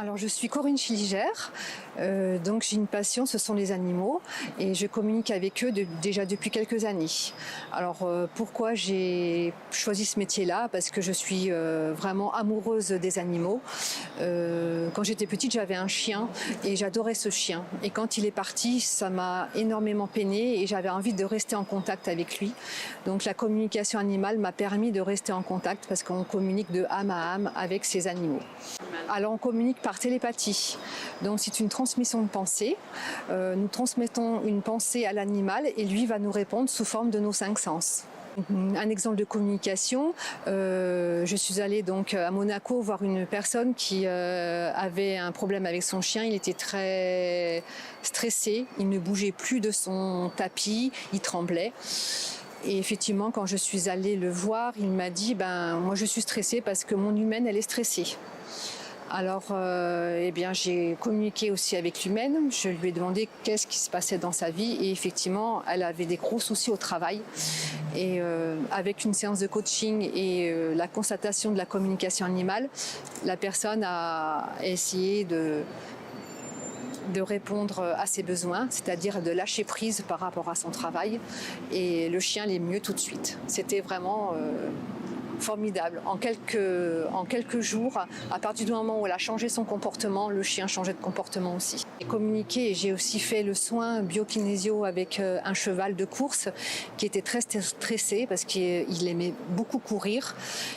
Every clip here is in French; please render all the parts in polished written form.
Alors je suis Corinne Schilliger, donc j'ai une passion, ce sont les animaux et je communique avec eux déjà depuis quelques années. Alors pourquoi j'ai choisi ce métier-là? Parce que je suis vraiment amoureuse des animaux. Quand j'étais petite, j'avais un chien et j'adorais ce chien. Et quand il est parti, ça m'a énormément peinée et j'avais envie de rester en contact avec lui. Donc la communication animale m'a permis de rester en contact parce qu'on communique de âme à âme avec ces animaux. Alors on communique par télépathie, donc c'est une transmission de pensée. Nous transmettons une pensée à l'animal et lui va nous répondre sous forme de nos 5 sens. Un exemple de communication, je suis allée donc à Monaco voir une personne qui avait un problème avec son chien. Il était très stressé, il ne bougeait plus de son tapis, il tremblait. Et effectivement, quand je suis allée le voir, il m'a dit moi je suis stressée parce que mon humaine elle est stressée. Alors, j'ai communiqué aussi avec l'humaine. Je lui ai demandé qu'est-ce qui se passait dans sa vie et effectivement, elle avait des gros soucis au travail. Et avec une séance de coaching et la constatation de la communication animale, la personne a essayé de répondre à ses besoins, c'est-à-dire de lâcher prise par rapport à son travail. Et le chien allait mieux tout de suite. C'était vraiment formidable. En quelques jours, à partir du moment où elle a changé son comportement, le chien changeait de comportement aussi. J'ai communiqué et j'ai aussi fait le soin biokinésio avec un cheval de course qui était très stressé parce qu'il aimait beaucoup courir.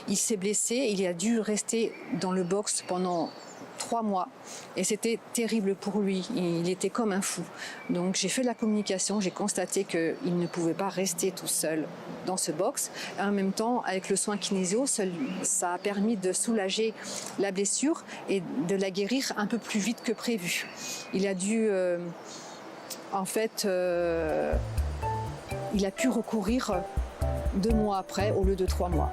Il s'est blessé, il a dû rester dans le box pendant 3 mois et c'était terrible pour lui, il était comme un fou. Donc j'ai fait de la communication, j'ai constaté qu'il ne pouvait pas rester tout seul dans ce box. Et en même temps, avec le soin kinésio, ça a permis de soulager la blessure et de la guérir un peu plus vite que prévu. Il a dû, il a pu recourir 2 mois après au lieu de 3 mois.